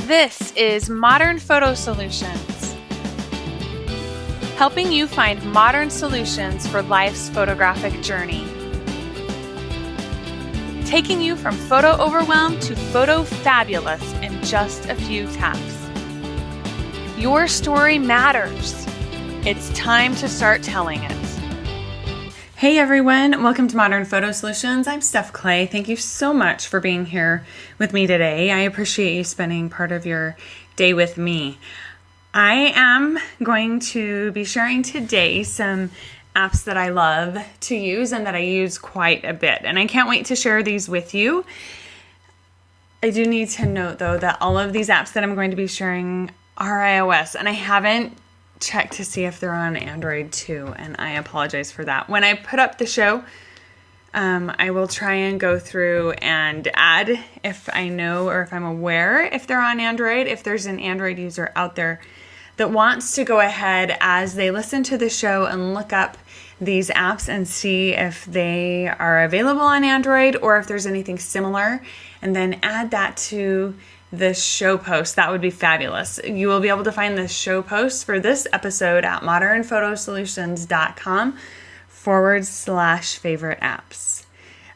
This is Modern Photo Solutions, helping you find modern solutions for life's photographic journey. Taking you from photo overwhelm to photo fabulous in just a few taps. Your story matters. It's time to start telling it. Hey everyone, welcome to Modern Photo Solutions. I'm Steph Clay. Thank you so much for being here with me today. I appreciate you spending part of your day with me. I am going to be sharing today some apps that I love to use and that I use quite a bit. And I can't wait to share these with you. I do need to note though that all of these apps that I'm going to be sharing are iOS, and I haven't check to see if they're on Android too, and I apologize for that. When I put up the show, I will try and go through and add if I know or if I'm aware if they're on Android, if there's an Android user out there that wants to go ahead as they listen to the show and look up these apps and see if they are available on Android or if there's anything similar, and then add that to the show post. That would be fabulous. You will be able to find the show post for this episode at modernphotosolutions.com/favorite apps.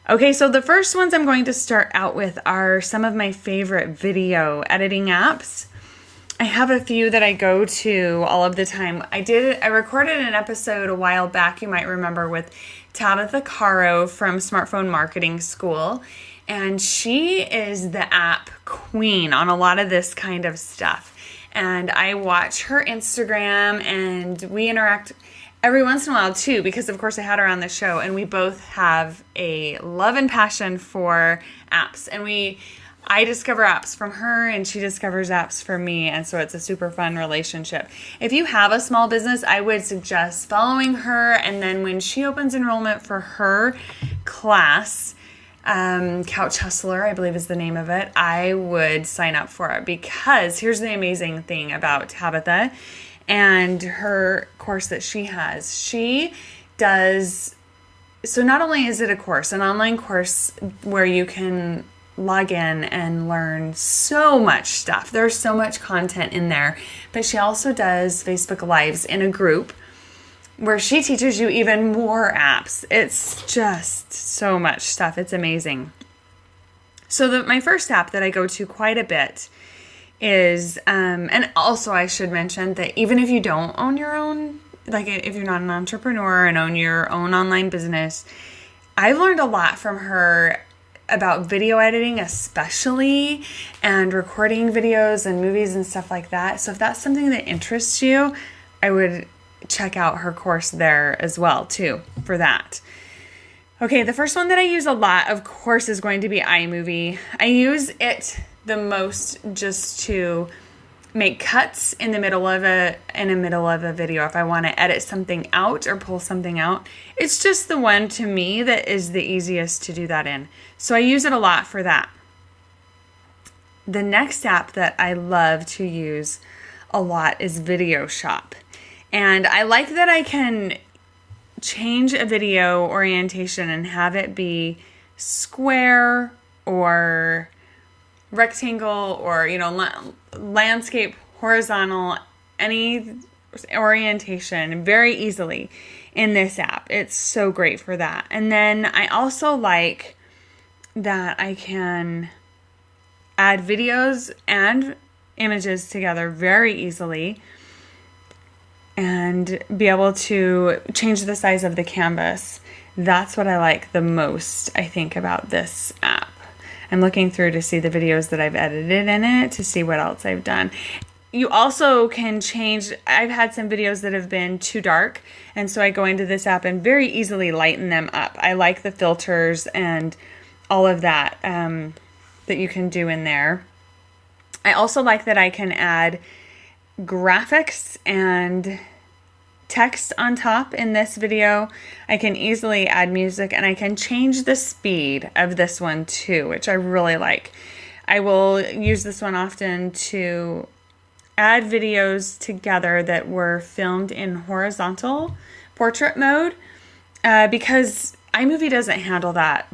Okay, so the first ones I'm going to start out with are some of my favorite video editing apps. I have a few that I go to all of the time. I recorded an episode a while back, you might remember, with Tabitha Caro from Smartphone Marketing School. And she is the app queen on a lot of this kind of stuff. And I watch her Instagram and we interact every once in a while too, because of course I had her on the show and we both have a love and passion for apps. And I discover apps from her and she discovers apps from me. And so it's a super fun relationship. If you have a small business, I would suggest following her. And then when she opens enrollment for her class, Couch Hustler, I believe is the name of it, I would sign up for it, because here's the amazing thing about Tabitha and her course that she has. She does, so not only is it a course, an online course where you can log in and learn so much stuff. There's so much content in there, but she also does Facebook Lives in a group where she teaches you even more apps. It's just so much stuff. It's amazing. So my first app that I go to quite a bit is, and also I should mention that even if you don't own your own, like if you're not an entrepreneur and own your own online business, I've learned a lot from her about video editing especially, and recording videos and movies and stuff like that. So if that's something that interests you, I would check out her course there as well too for that. Okay, the first one that I use a lot, of course, is going to be Imovie. I use it the most just to make cuts in the middle of a video. If I want to edit something out or pull something out, it's just the one to me that is the easiest to do that in. So I use it a lot for that. The next app that I love to use a lot is Video Shop. And I like that I can change a video orientation and have it be square or rectangle or, landscape, horizontal, any orientation very easily in this app. It's so great for that. And then I also like that I can add videos and images together very easily and be able to change the size of the canvas. That's what I like the most, I think, about this app. I'm looking through to see the videos that I've edited in it to see what else I've done. You also can change, I've had some videos that have been too dark, and so I go into this app and very easily lighten them up. I like the filters and all of that that you can do in there. I also like that I can add graphics and text on top in this video. I can easily add music, and I can change the speed of this one too, which I really like. I will use this one often to add videos together that were filmed in horizontal portrait mode because iMovie doesn't handle that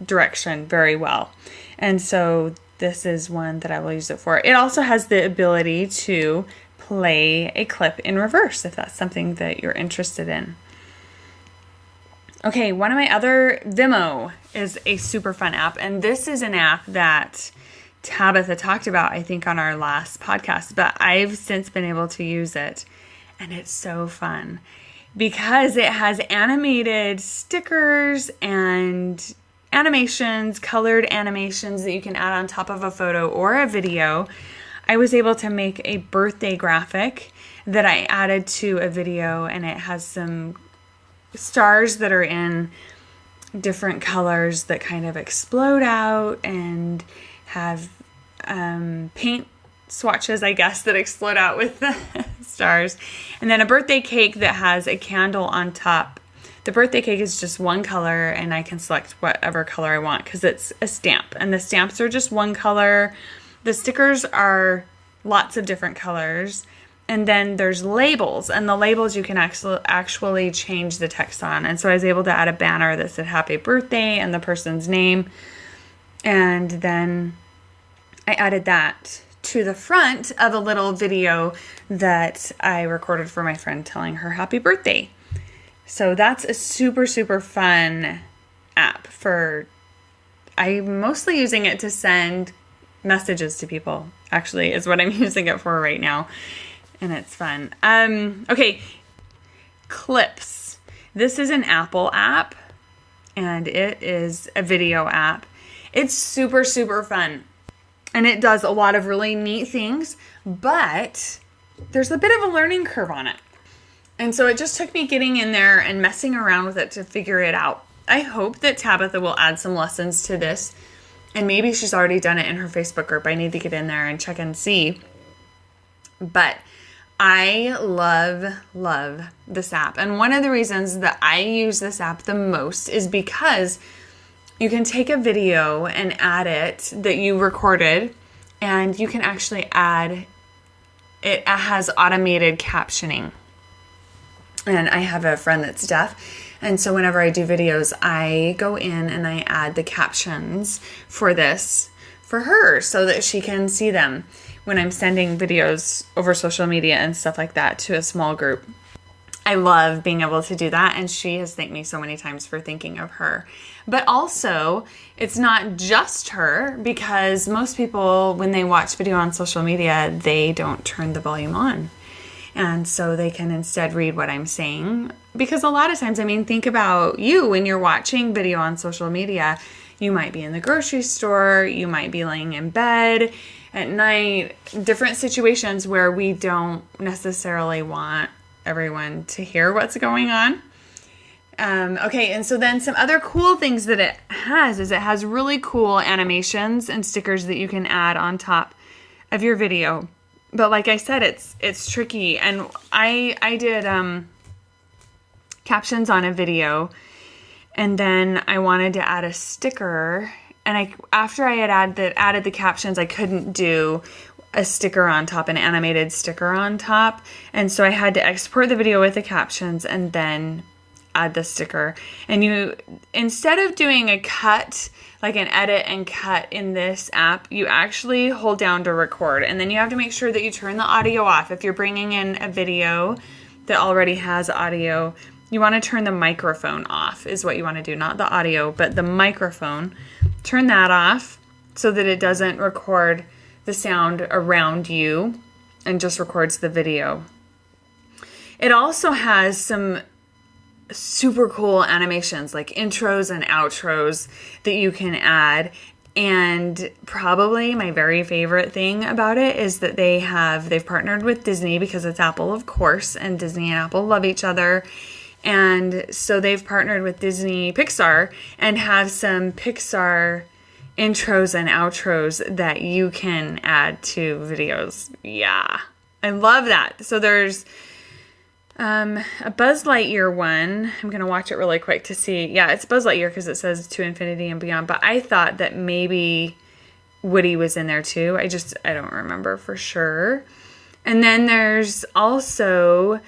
direction very well. And so this is one that I will use it for. It also has the ability to play a clip in reverse if that's something that you're interested in. Okay, one of my other, Vimeo is a super fun app, and this is an app that Tabitha talked about, I think, on our last podcast, but I've since been able to use it, and it's so fun because it has animated stickers and animations, colored animations that you can add on top of a photo or a video. I was able to make a birthday graphic that I added to a video, and it has some stars that are in different colors that kind of explode out and have paint swatches, I guess, that explode out with the stars. And then a birthday cake that has a candle on top. The birthday cake is just one color, and I can select whatever color I want because it's a stamp. And the stamps are just one color. The stickers are lots of different colors. And then there's labels, and the labels you can actually change the text on. And so I was able to add a banner that said happy birthday and the person's name. And then I added that to the front of a little video that I recorded for my friend telling her happy birthday. So that's a super, super fun app I'm mostly using it to send messages to people, actually, is what I'm using it for right now. And it's fun. Okay, Clips. This is an Apple app, and it is a video app. It's super, super fun. And it does a lot of really neat things, but there's a bit of a learning curve on it. And so it just took me getting in there and messing around with it to figure it out. I hope that Tabitha will add some lessons to this, and maybe she's already done it in her Facebook group. I need to get in there and check and see. But I love this app. And one of the reasons that I use this app the most is because you can take a video and add it that you recorded, and you can actually add, it has automated captioning. And I have a friend that's deaf, and so whenever I do videos, I go in and I add the captions for this for her so that she can see them when I'm sending videos over social media and stuff like that to a small group. I love being able to do that, and she has thanked me so many times for thinking of her. But also, it's not just her, because most people, when they watch video on social media, they don't turn the volume on. And so they can instead read what I'm saying. Because a lot of times, think about you when you're watching video on social media. You might be in the grocery store, you might be laying in bed at night, different situations where we don't necessarily want everyone to hear what's going on. Okay, and so then some other cool things that it has is it has really cool animations and stickers that you can add on top of your video. But like I said, it's tricky. And I did captions on a video, and then I wanted to add a sticker. And after I had added the captions, I couldn't do a sticker on top, an animated sticker on top. And so I had to export the video with the captions and then add the sticker. And instead of doing a cut, like an edit and cut in this app, you actually hold down to record. And then you have to make sure that you turn the audio off. If you're bringing in a video that already has audio, you want to turn the microphone off is what you want to do. Not the audio, but the microphone. Turn that off so that it doesn't record the sound around you and just records the video. It also has some super cool animations like intros and outros that you can add. And probably my very favorite thing about it is that they've partnered with Disney, because it's Apple, of course, and Disney and Apple love each other. And so they've partnered with Disney Pixar and have some Pixar intros and outros that you can add to videos. Yeah, I love that. So there's a Buzz Lightyear one. I'm going to watch it really quick to see. Yeah, it's Buzz Lightyear because it says to infinity and beyond. But I thought that maybe Woody was in there too. I don't remember for sure. And then there's also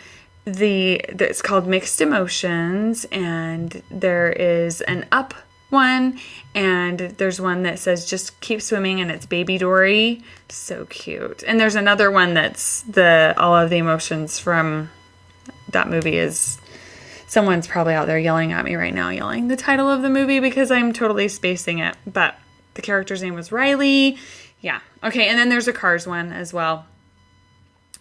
it's called Mixed Emotions, and there is an Up one, and there's one that says just keep swimming, and it's Baby Dory. So cute. And there's another one that's all of the emotions from that movie is, someone's probably out there yelling at me right now, yelling the title of the movie because I'm totally spacing it, but the character's name was Riley. Yeah. Okay. And then there's a Cars one as well.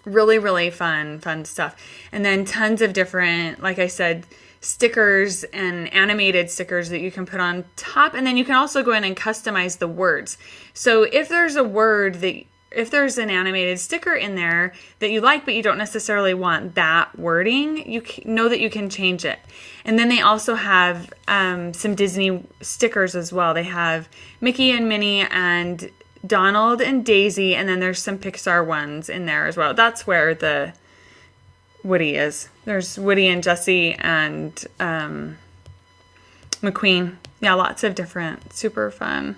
Really, really fun stuff. And then tons of different, like I said, stickers and animated stickers that you can put on top. And then you can also go in and customize the words. So if there's if there's an animated sticker in there that you like, but you don't necessarily want that wording, you know that you can change it. And then they also have some Disney stickers as well. They have Mickey and Minnie and Donald and Daisy, and then there's some Pixar ones in there as well. That's where the Woody is. There's Woody and Jessie and McQueen. Yeah, lots of different, super fun.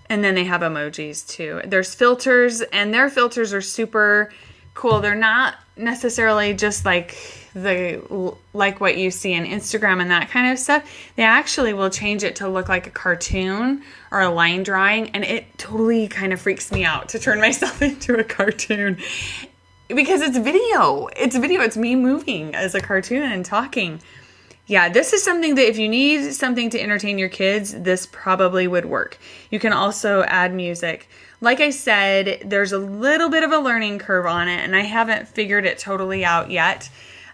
And then they have emojis too. There's filters, and their filters are super cool. They're not necessarily just like what you see in Instagram and that kind of stuff. They actually will change it to look like a cartoon or a line drawing, and it totally kind of freaks me out to turn myself into a cartoon because it's video. It's me moving as a cartoon and talking. Yeah, this is something that if you need something to entertain your kids, this probably would work. You can also add music. Like I said, there's a little bit of a learning curve on it, and I haven't figured it totally out yet.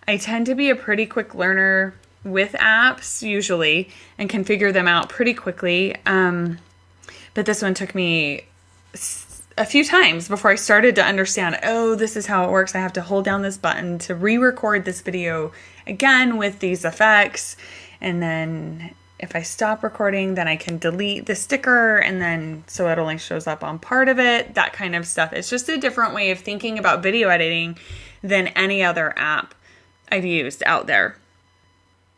I tend to be a pretty quick learner with apps, usually, and can figure them out pretty quickly. But this one took me a few times before I started to understand, oh, this is how it works. I have to hold down this button to re-record this video again with these effects. And then if I stop recording, then I can delete the sticker, and then so it only shows up on part of it, that kind of stuff. It's just a different way of thinking about video editing than any other app I've used out there.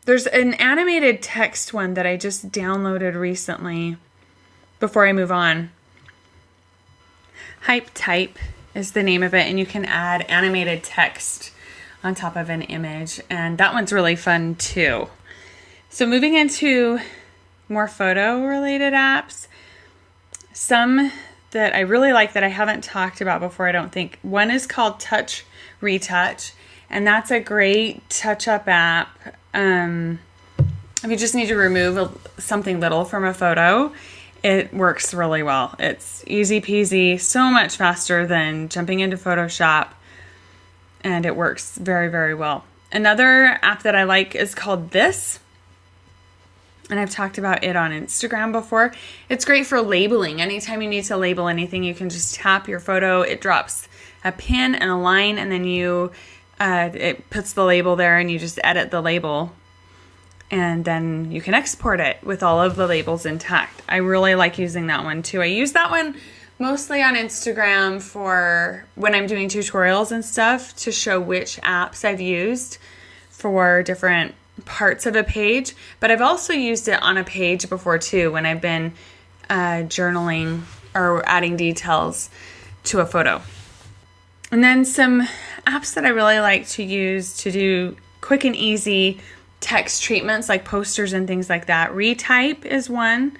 There's an animated text one that I just downloaded recently before I move on. Hype Type is the name of it, and you can add animated text on top of an image, and that one's really fun too. So moving into more photo related apps, some that I really like that I haven't talked about before, I don't think. One is called Retouch, and that's a great touch-up app. If you just need to remove something little from a photo, it works really well. It's easy peasy, so much faster than jumping into Photoshop, and it works very, very well. Another app that I like is called This, and I've talked about it on Instagram before. It's great for labeling. Anytime you need to label anything, you can just tap your photo. It drops a pin and a line, and then it puts the label there, and you just edit the label. And then you can export it with all of the labels intact. I really like using that one too. I use that one mostly on Instagram for when I'm doing tutorials and stuff to show which apps I've used for different parts of a page. But I've also used it on a page before too when I've been journaling or adding details to a photo. And then some apps that I really like to use to do quick and easy text treatments like posters and things like that. Retype is one,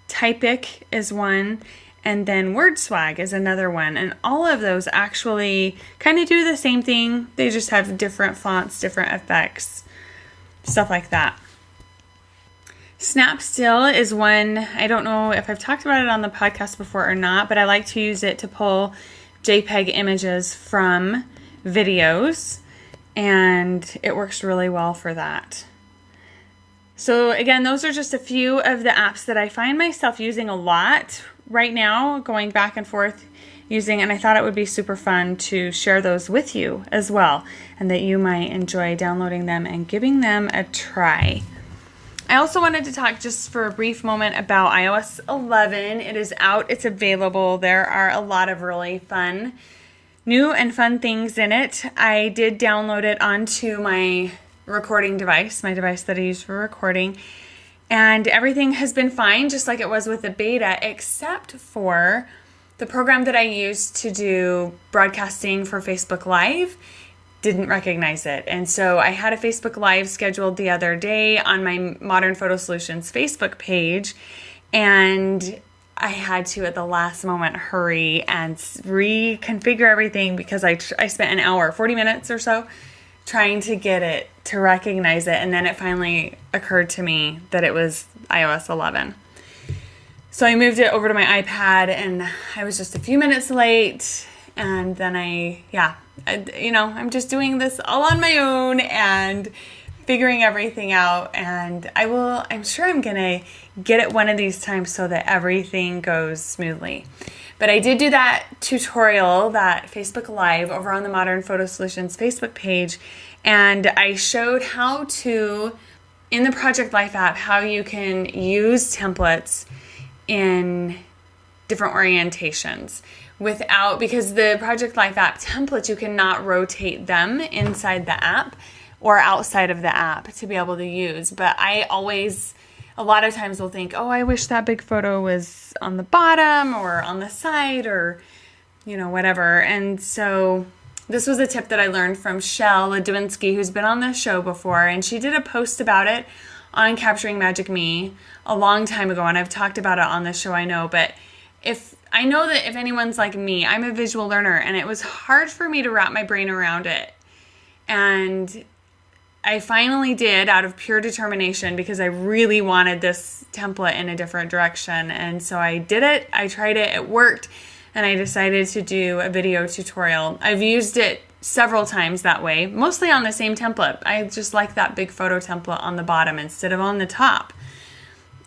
Typic is one, and then WordSwag is another one. And all of those actually kind of do the same thing. They just have different fonts, different effects, stuff like that. Snapstill is one. I don't know if I've talked about it on the podcast before or not, but I like to use it to pull JPEG images from videos, and it works really well for that. So again, those are just a few of the apps that I find myself using a lot right now, going back and forth using, and I thought it would be super fun to share those with you as well, and that you might enjoy downloading them and giving them a try. I also wanted to talk just for a brief moment about iOS 11. It is out, it's available. There are a lot of really new and fun things in it. I did download it onto my recording device, my device that I use for recording, and everything has been fine, just like it was with the beta, except for the program that I use to do broadcasting for Facebook Live. didn't recognize it. And so I had a Facebook Live scheduled the other day on my Modern Photo Solutions Facebook page, and I had to, at the last moment, hurry and reconfigure everything because I spent an hour, 40 minutes or so, trying to get it to recognize it. And then it finally occurred to me that it was iOS 11. So I moved it over to my iPad, and I was just a few minutes late. And then I'm just doing this all on my own and figuring everything out. And I'm sure I'm going to get it one of these times so that everything goes smoothly. But I did do that tutorial, that Facebook Live, over on the Modern Photo Solutions Facebook page. And I showed how to, in the Project Life app, how you can use templates in different orientations because the Project Life app templates, you cannot rotate them inside the app or outside of the app to be able to use. But I always, a lot of times will think, oh, I wish that big photo was on the bottom or on the side or, whatever. And so this was a tip that I learned from Shell Ledwinski, who's been on the show before, and she did a post about it on Capturing Magic Me a long time ago, and I've talked about it on the show, I know. But if anyone's like me, I'm a visual learner, and it was hard for me to wrap my brain around it. And I finally did, out of pure determination, because I really wanted this template in a different direction. And so I did it, I tried it, it worked, and I decided to do a video tutorial. I've used it several times that way, mostly on the same template. I just like that big photo template on the bottom instead of on the top.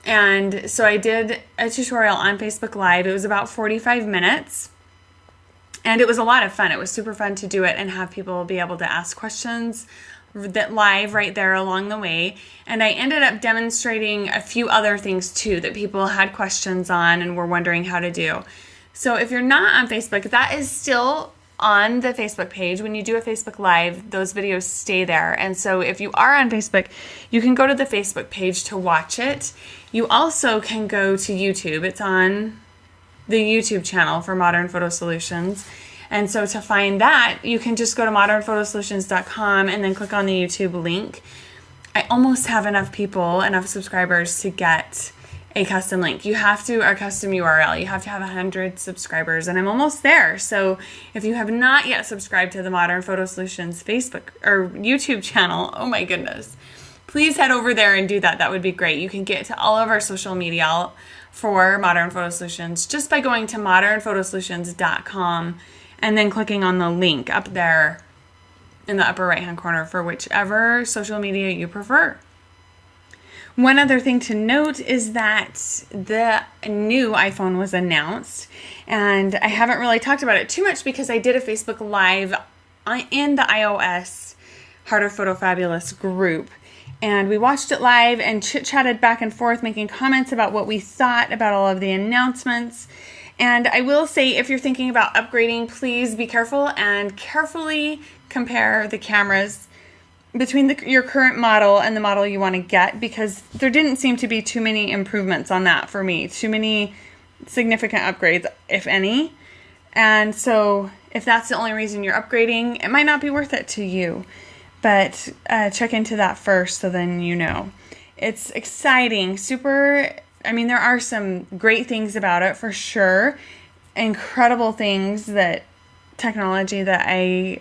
And so I did a tutorial on Facebook Live. It was about 45 minutes. And it was a lot of fun. It was super fun to do it and have people be able to ask questions that live right there along the way. And I ended up demonstrating a few other things too that people had questions on and were wondering how to do. So if you're not on Facebook, that is still on the Facebook page. When you do a Facebook Live, those videos stay there. And so if you are on Facebook, you can go to the Facebook page to watch it. You also can go to YouTube. It's on the YouTube channel for Modern Photo Solutions. And so to find that, you can just go to modernphotosolutions.com and then click on the YouTube link. I almost have enough subscribers to get a custom link. A custom URL. You have to have 100 subscribers, and I'm almost there. So if you have not yet subscribed to the Modern Photo Solutions Facebook or YouTube channel, oh my goodness, please head over there and do that. That would be great. You can get to all of our social media for Modern Photo Solutions just by going to modernphotosolutions.com and then clicking on the link up there in the upper right hand corner for whichever social media you prefer. One other thing to note is that the new iPhone was announced, and I haven't really talked about it too much because I did a Facebook Live in the iOS Heart of Photo Fabulous group, and we watched it live and chit-chatted back and forth, making comments about what we thought about all of the announcements. And I will say, if you're thinking about upgrading, please be careful and carefully compare the cameras between your current model and the model you want to get, because there didn't seem to be too many improvements on that for me, too many significant upgrades, if any. And so if that's the only reason you're upgrading, it might not be worth it to you. But check into that first so then you know. It's exciting, there are some great things about it for sure. Incredible things, technology that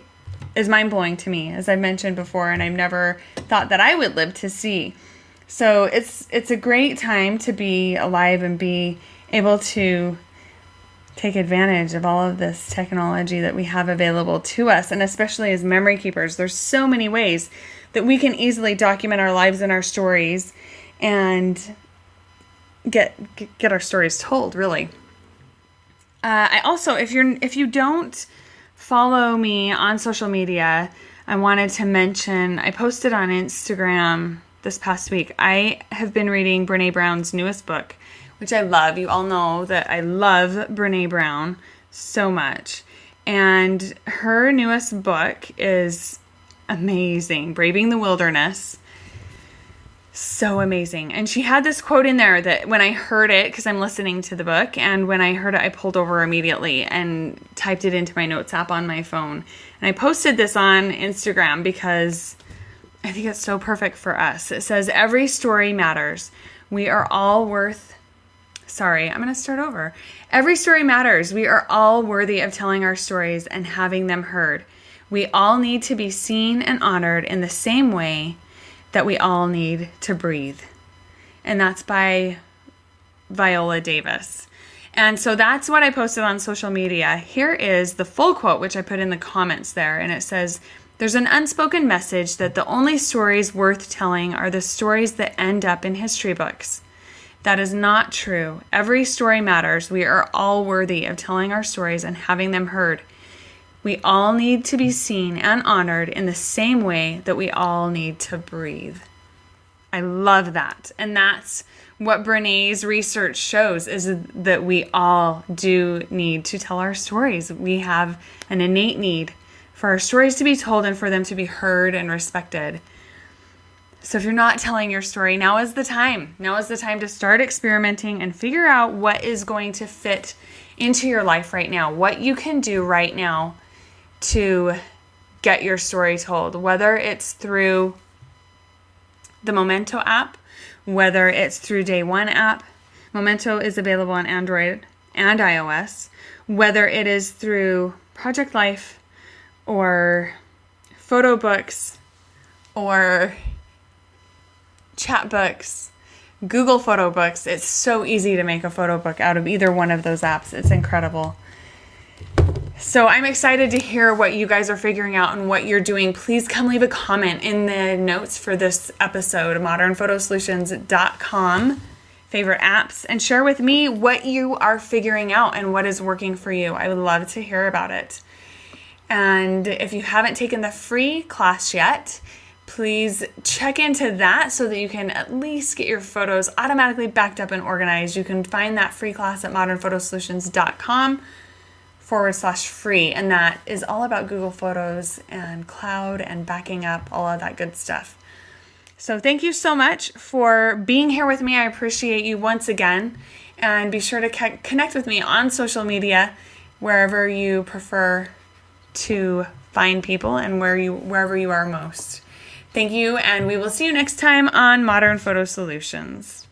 is mind-blowing to me, as I've mentioned before, and I've never thought that I would live to see. So it's a great time to be alive and be able to take advantage of all of this technology that we have available to us, and especially as memory keepers. There's so many ways that we can easily document our lives and our stories and get our stories told, really. I also, if you don't follow me on social media, I wanted to mention, I posted on Instagram this past week. I have been reading Brene Brown's newest book, which I love. You all know that I love Brene Brown so much. And her newest book is amazing, Braving the Wilderness. So amazing. And she had this quote in there that when I heard it, because I'm listening to the book, and when I heard it, I pulled over immediately and typed it into my notes app on my phone. And I posted this on Instagram because I think it's so perfect for us. It says, every story matters. We are all worth... Sorry, I'm going to start over. Every story matters. We are all worthy of telling our stories and having them heard. We all need to be seen and honored in the same way that we all need to breathe. And that's by Viola Davis. And so that's what I posted on social media. Here is the full quote, which I put in the comments there. And it says, there's an unspoken message that the only stories worth telling are the stories that end up in history books. That is not true. Every story matters. We are all worthy of telling our stories and having them heard. We all need to be seen and honored in the same way that we all need to breathe. I love that. And that's what Brené's research shows, is that we all do need to tell our stories. We have an innate need for our stories to be told and for them to be heard and respected. So if you're not telling your story, now is the time. Now is the time to start experimenting and figure out what is going to fit into your life right now, what you can do right now to get your story told, whether it's through the Memento app, whether it's through Day One app. Memento is available on Android and iOS, whether it is through Project Life or photo books or chat books, Google photo books. It's so easy to make a photo book out of either one of those apps. It's incredible. So I'm excited to hear what you guys are figuring out and what you're doing. Please come leave a comment in the notes for this episode, modernphotosolutions.com, favorite apps, and share with me what you are figuring out and what is working for you. I would love to hear about it. And if you haven't taken the free class yet, please check into that so that you can at least get your photos automatically backed up and organized. You can find that free class at modernphotosolutions.com/free. And that is all about Google Photos and cloud and backing up, all of that good stuff. So thank you so much for being here with me. I appreciate you once again. And be sure to connect with me on social media, wherever you prefer to find people and wherever you are most. Thank you, and we will see you next time on Modern Photo Solutions.